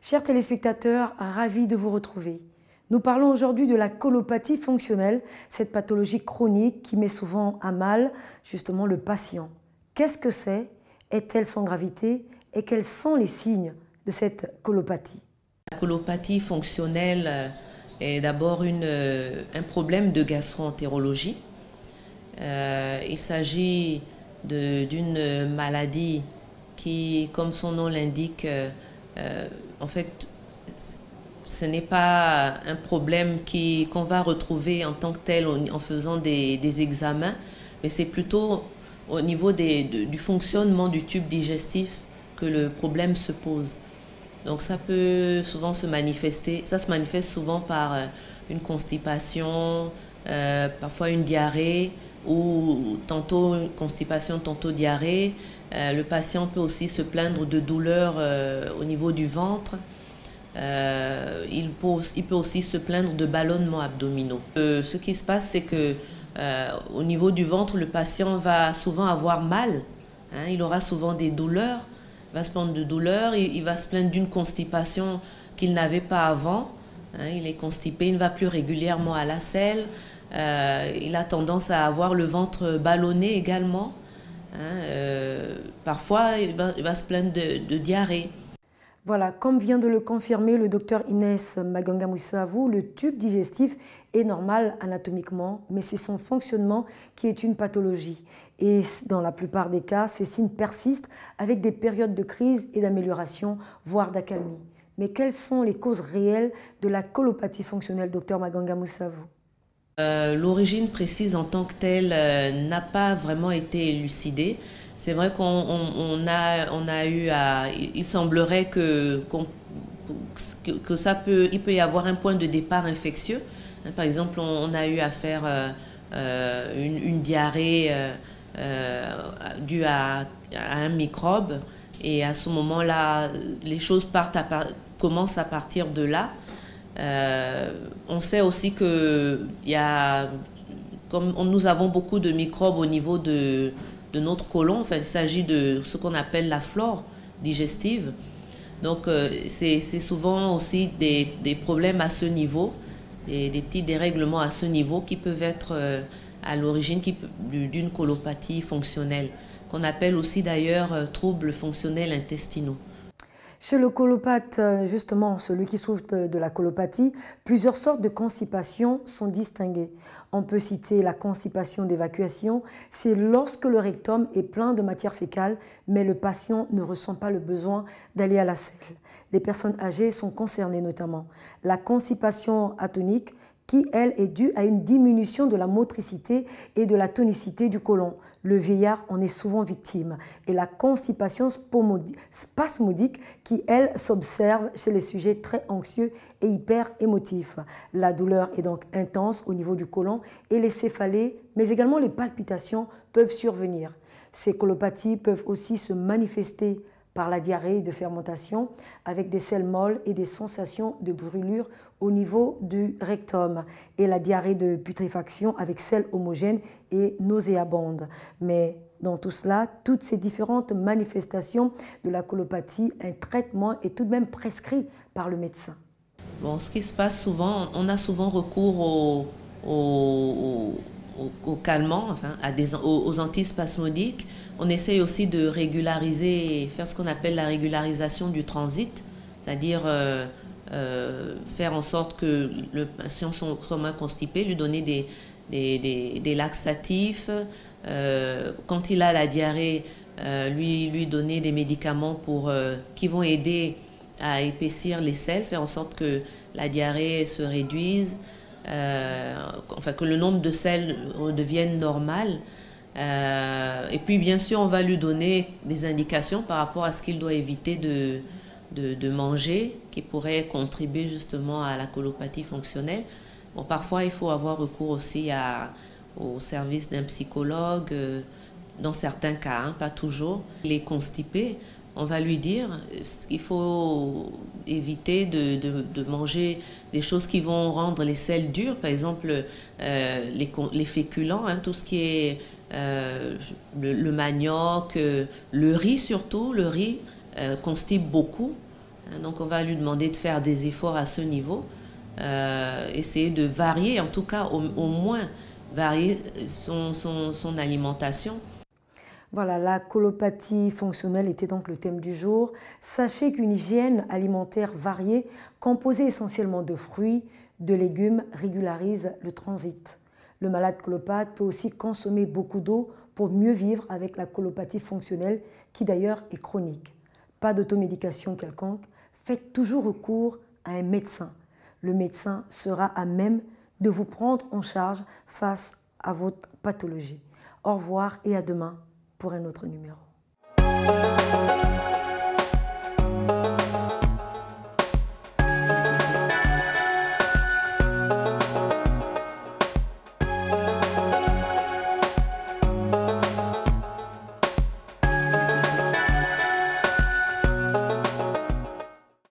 Chers téléspectateurs, ravis de vous retrouver. Nous parlons aujourd'hui de la colopathie fonctionnelle, cette pathologie chronique qui met souvent à mal justement le patient. Qu'est-ce que c'est? Est-elle sans gravité? Et quels sont les signes de cette colopathie? La colopathie fonctionnelle est d'abord un problème de gastro-entérologie. Il s'agit d'une maladie qui, comme son nom l'indique, en fait, ce n'est pas un problème qu'on va retrouver en tant que tel en faisant des examens, mais c'est plutôt au niveau du fonctionnement du tube digestif que le problème se pose. Donc ça peut souvent se manifester, ça se manifeste souvent par une constipation, parfois une diarrhée, ou tantôt une constipation, tantôt diarrhée. Le patient peut aussi se plaindre de douleurs au niveau du ventre. Il peut aussi se plaindre de ballonnements abdominaux. Ce qui se passe, c'est que au niveau du ventre, le patient va souvent avoir mal. Il aura souvent des douleurs. Il va se plaindre de douleurs. Il va se plaindre d'une constipation qu'il n'avait pas avant. Il est constipé, il ne va plus régulièrement à la selle. Il a tendance à avoir le ventre ballonné également. Parfois, il va se plaindre de diarrhée. Voilà, comme vient de le confirmer le docteur Inès Maganga Moussavou, le tube digestif est normal anatomiquement, mais c'est son fonctionnement qui est une pathologie. Et dans la plupart des cas, ces signes persistent avec des périodes de crise et d'amélioration, voire d'accalmie. Mais quelles sont les causes réelles de la colopathie fonctionnelle, docteur Maganga Moussavou? L'origine précise en tant que telle n'a pas vraiment été élucidée. C'est vrai qu'on a eu à... Il semblerait il peut y avoir un point de départ infectieux. Par exemple, on a eu à faire une diarrhée due à un microbe. Et à ce moment-là, les choses commencent à partir de là. On sait aussi que comme nous avons beaucoup de microbes au niveau de notre côlon, enfin, il s'agit de ce qu'on appelle la flore digestive. Donc c'est souvent aussi des problèmes à ce niveau, des petits dérèglements à ce niveau qui peuvent être à l'origine d'une colopathie fonctionnelle, qu'on appelle aussi d'ailleurs troubles fonctionnels intestinaux. Chez le colopathe, justement, celui qui souffre de la colopathie, plusieurs sortes de constipation sont distinguées. On peut citer la constipation d'évacuation, c'est lorsque le rectum est plein de matière fécale, mais le patient ne ressent pas le besoin d'aller à la selle. Les personnes âgées sont concernées notamment. La constipation atonique, qui, elle, est due à une diminution de la motricité et de la tonicité du côlon. Le vieillard en est souvent victime. Et la constipation spasmodique, qui, elle, s'observe chez les sujets très anxieux et hyper émotifs. La douleur est donc intense au niveau du côlon et les céphalées, mais également les palpitations peuvent survenir. Ces colopathies peuvent aussi se manifester par la diarrhée de fermentation avec des selles molles et des sensations de brûlure au niveau du rectum et la diarrhée de putréfaction avec selles homogènes et nauséabondes. Mais dans tout cela, toutes ces différentes manifestations de la colopathie, un traitement est tout de même prescrit par le médecin. Bon, ce qui se passe souvent, on a souvent recours aux calmants, enfin, aux antispasmodiques. On essaye aussi de régulariser, faire ce qu'on appelle la régularisation du transit, c'est-à-dire faire en sorte que le patient soit moins constipé, lui donner des laxatifs. Quand il a la diarrhée, lui donner des médicaments qui vont aider à épaissir les selles, faire en sorte que la diarrhée se réduise, enfin que le nombre de selles redevienne normal. Et puis bien sûr on va lui donner des indications par rapport à ce qu'il doit éviter de manger, qui pourrait contribuer justement à la colopathie fonctionnelle. Bon, parfois il faut avoir recours aussi au service d'un psychologue, dans certains cas, pas toujours. Il est constipé, on va lui dire qu'il faut éviter de manger des choses qui vont rendre les selles dures, par exemple les féculents, tout ce qui est le manioc, le riz surtout. Le riz constipe beaucoup. Donc on va lui demander de faire des efforts à ce niveau, essayer de varier, en tout cas au moins varier son alimentation. Voilà, la colopathie fonctionnelle était donc le thème du jour. Sachez qu'une hygiène alimentaire variée, composée essentiellement de fruits, de légumes, régularise le transit. Le malade colopathe peut aussi consommer beaucoup d'eau pour mieux vivre avec la colopathie fonctionnelle, qui d'ailleurs est chronique. Pas d'automédication quelconque, faites toujours recours à un médecin. Le médecin sera à même de vous prendre en charge face à votre pathologie. Au revoir et à demain pour un autre numéro.